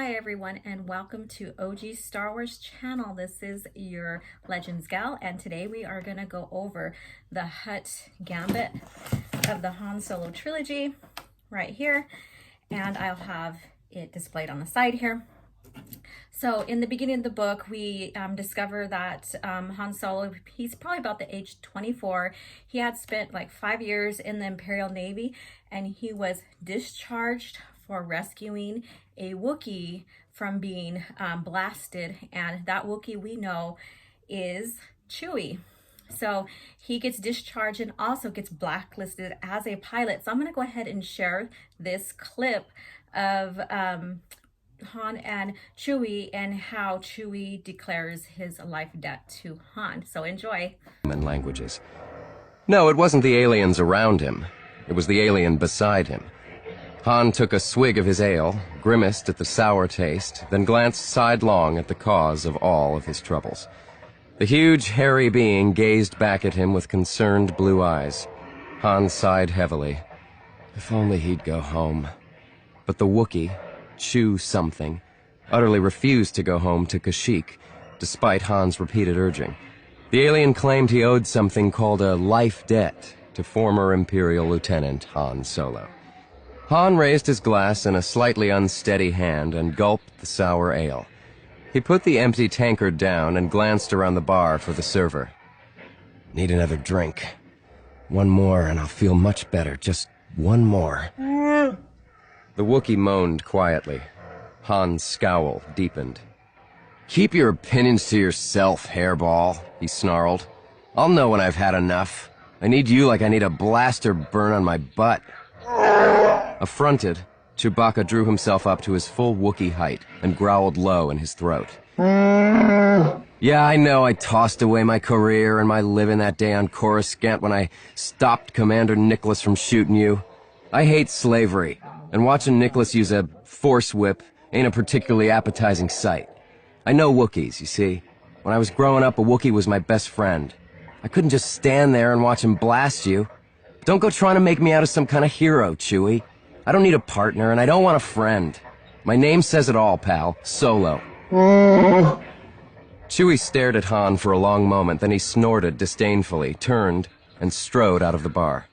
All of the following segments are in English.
Hi everyone, and welcome to O.G.Starwars channel. This is your Legends gal, and today we are going to go over the Hutt Gambit of the Han Solo Trilogy right here, and I'll have it displayed on the side here. So in the beginning of the book, we discover that Han Solo, he's probably about the age 24. He had spent like 5 years in the Imperial Navy, and he was discharged for rescuing a Wookiee from being blasted. And that Wookiee we know is Chewie. So he gets discharged and also gets blacklisted as a pilot. So I'm going to go ahead and share this clip of Han and Chewie and how Chewie declares his life debt to Han. So enjoy. Languages. No, it wasn't the aliens around him. It was the alien beside him. Han took a swig of his ale, grimaced at the sour taste, then glanced sidelong at the cause of all of his troubles. The huge, hairy being gazed back at him with concerned blue eyes. Han sighed heavily. If only he'd go home. But the Wookiee, Chew something, utterly refused to go home to Kashyyyk, despite Han's repeated urging. The alien claimed he owed something called a life debt to former Imperial Lieutenant Han Solo. Han raised his glass in a slightly unsteady hand and gulped the sour ale. He put the empty tankard down and glanced around the bar for the server. Need another drink. One more and I'll feel much better. Just one more. The Wookiee moaned quietly. Han's scowl deepened. Keep your opinions to yourself, hairball, he snarled. I'll know when I've had enough. I need you like I need a blaster burn on my butt. Affronted, Chewbacca drew himself up to his full Wookiee height and growled low in his throat. Yeah, I know I tossed away my career and my living that day on Coruscant when I stopped Commander Nicholas from shooting you. I hate slavery, and watching Nicholas use a force whip ain't a particularly appetizing sight. I know Wookiees, you see. When I was growing up, a Wookiee was my best friend. I couldn't just stand there and watch him blast you. Don't go trying to make me out as some kind of hero, Chewie. I don't need a partner, and I don't want a friend. My name says it all, pal. Solo. Chewie stared at Han for a long moment, then he snorted disdainfully, turned, and strode out of the bar.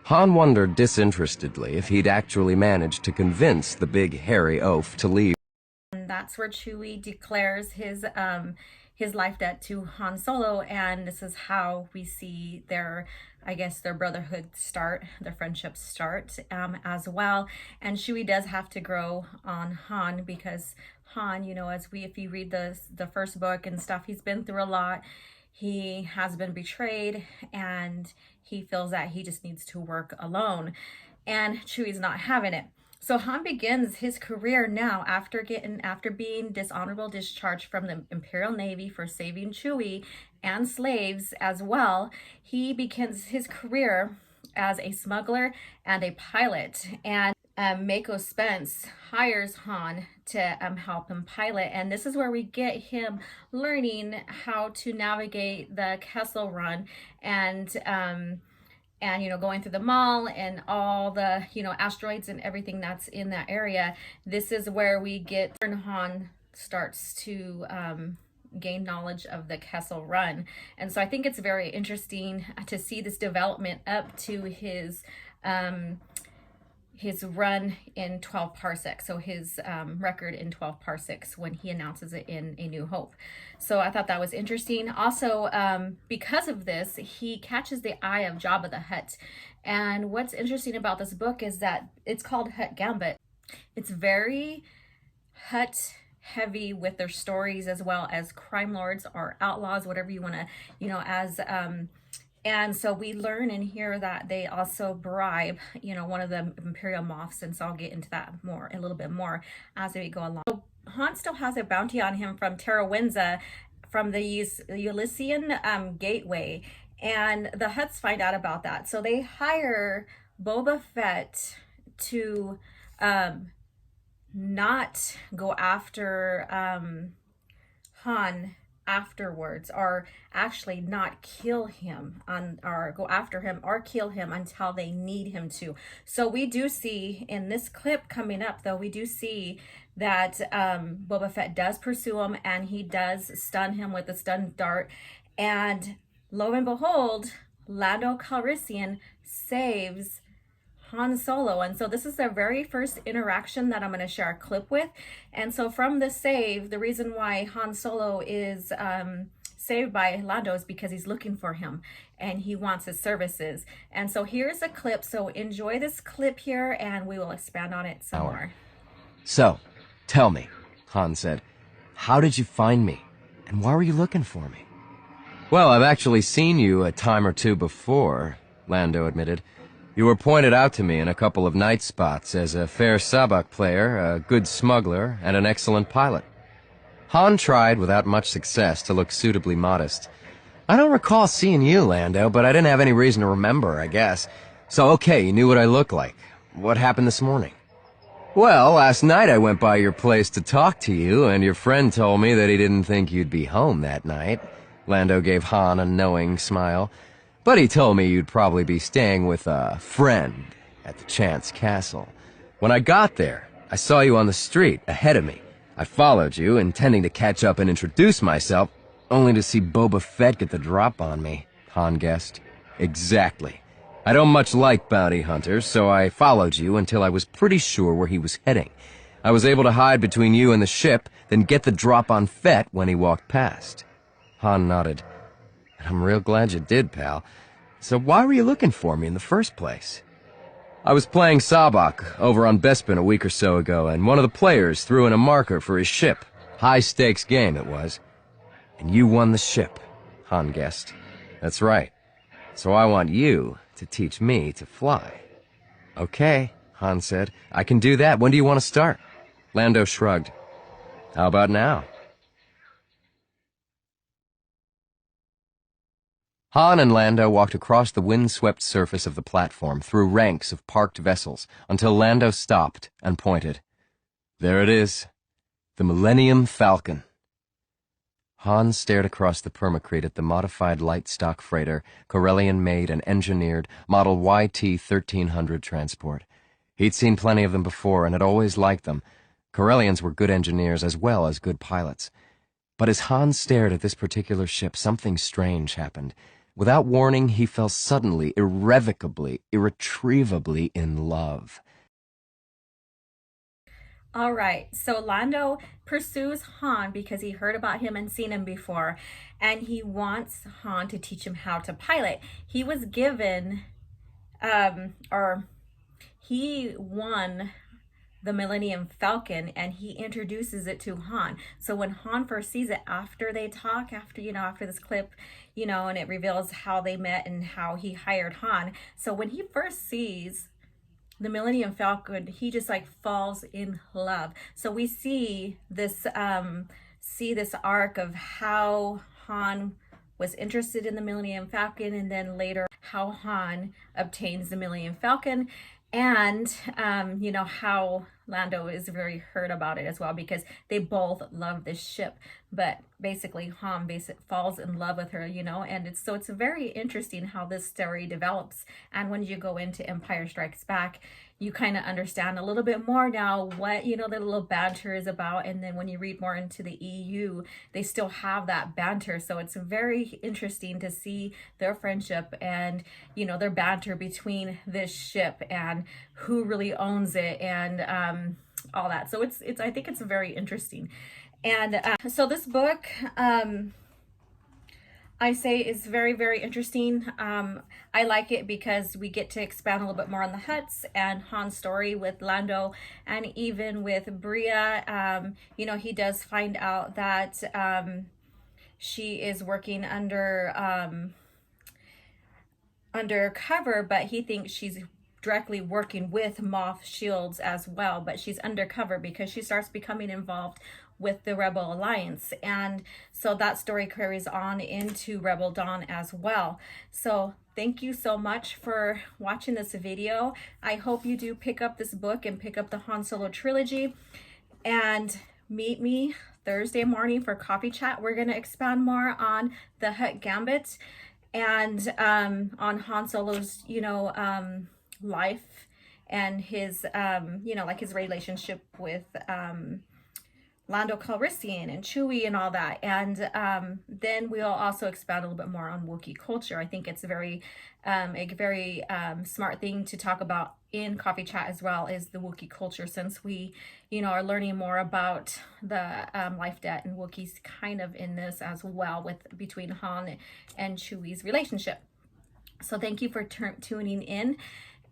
Han wondered disinterestedly if he'd actually managed to convince the big hairy oaf to leave. And that's where Chewie declares his life debt to Han Solo, and this is how we see their, I guess, their brotherhood start, their friendship start as well. And Chewie does have to grow on Han because Han, you know, if you read the first book and stuff, he's been through a lot. He has been betrayed, and he feels that he just needs to work alone, and Chewie's not having it. So Han begins his career now after being dishonorable discharged from the Imperial Navy for saving Chewie and slaves as well. He begins his career as a smuggler and a pilot, and Mako Spence hires Han to help him pilot, and this is where we get him learning how to navigate the Kessel Run and you know, going through the mall and all the, you know, asteroids and everything that's in that area. This is where we get Han starts to gain knowledge of the Kessel Run. And so I think it's very interesting to see this development up to his run in 12 parsecs, so his record in 12 parsecs when he announces it in A New Hope. So I thought that was interesting. Also, because of this, he catches the eye of Jabba the Hutt. And what's interesting about this book is that it's called Hutt Gambit. It's very Hutt heavy with their stories, as well as crime lords or outlaws, whatever you want to, you know, as and so we learn in here that they also bribe, you know, one of the Imperial moths, and so I'll get into that a little bit more as we go along. So Han still has a bounty on him from Terra Winza, from the Elysian Gateway, and the Hutts find out about that. So they hire Boba Fett to not go after Han afterwards, or actually not kill him or go after him or kill him until they need him to. So we do see in this clip coming up, though, we do see that Boba Fett does pursue him, and he does stun him with a stun dart, and lo and behold, Lando Calrissian saves Han Solo. And so this is their very first interaction that I'm going to share a clip with. And so from this save, the reason why Han Solo is saved by Lando is because he's looking for him and he wants his services. And so here's a clip. So enjoy this clip here and we will expand on it some more. So, tell me, Han said, how did you find me? And why were you looking for me? Well, I've actually seen you a time or two before, Lando admitted. You were pointed out to me in a couple of night spots as a fair sabak player, a good smuggler, and an excellent pilot. Han tried, without much success, to look suitably modest. I don't recall seeing you, Lando, but I didn't have any reason to remember, I guess. So, okay, you knew what I looked like. What happened this morning? Well, last night I went by your place to talk to you, and your friend told me that he didn't think you'd be home that night. Lando gave Han a knowing smile. But he told me you'd probably be staying with a friend at the Chance Castle. When I got there, I saw you on the street, ahead of me. I followed you, intending to catch up and introduce myself, only to see Boba Fett get the drop on me, Han guessed. Exactly. I don't much like bounty hunters, so I followed you until I was pretty sure where he was heading. I was able to hide between you and the ship, then get the drop on Fett when he walked past. Han nodded. I'm real glad you did, pal. So why were you looking for me in the first place? I was playing sabak over on Bespin a week or so ago, and one of the players threw in a marker for his ship. High-stakes game, it was. And you won the ship, Han guessed. That's right. So I want you to teach me to fly. Okay, Han said. I can do that. When do you want to start? Lando shrugged. How about now? Han and Lando walked across the wind-swept surface of the platform through ranks of parked vessels until Lando stopped and pointed. There it is, the Millennium Falcon. Han stared across the permacrete at the modified light stock freighter, Corellian-made and engineered, model YT-1300 transport. He'd seen plenty of them before and had always liked them. Corellians were good engineers as well as good pilots. But as Han stared at this particular ship, something strange happened. Without warning, he fell suddenly, irrevocably, irretrievably in love. All right, so Lando pursues Han because he heard about him and seen him before, and he wants Han to teach him how to pilot. He was given, he won the Millennium Falcon, and he introduces it to Han. So when Han first sees it, after they talk, after this clip, and it reveals how they met and how he hired Han. So when he first sees the Millennium Falcon, he just like falls in love. So we see this arc of how Han was interested in the Millennium Falcon, and then later how Han obtains the Millennium Falcon, and how Lando is very hurt about it as well, because they both love this ship, but basically Han falls in love with her, and it's very interesting how this story develops. And when you go into Empire Strikes Back, you kind of understand a little bit more now what the little banter is about. And then when you read more into the EU, they still have that banter. So it's very interesting to see their friendship and their banter between this ship and who really owns it, and all that. So it's I think it's very interesting. And so this book, I say, is very, very interesting. I like it because we get to expand a little bit more on the Hutts and Han's story with Lando, and even with Bria. He does find out that she is working undercover, but he thinks she's directly working with Moff Shields as well, but she's undercover because she starts becoming involved with the Rebel Alliance. And so that story carries on into Rebel Dawn as well. So thank you so much for watching this video. I hope you do pick up this book and pick up the Han Solo Trilogy, and meet me Thursday morning for coffee chat. We're going to expand more on the Hutt Gambit and on Han Solo's, life and his, like his relationship with Lando Calrissian and Chewie and all that. And then we'll also expand a little bit more on Wookiee culture. I think it's a very smart thing to talk about in coffee chat as well, is the Wookiee culture, since we, are learning more about the life debt and Wookiees kind of in this as well, with between Han and Chewie's relationship. So thank you for tuning in,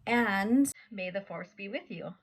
and may the Force be with you.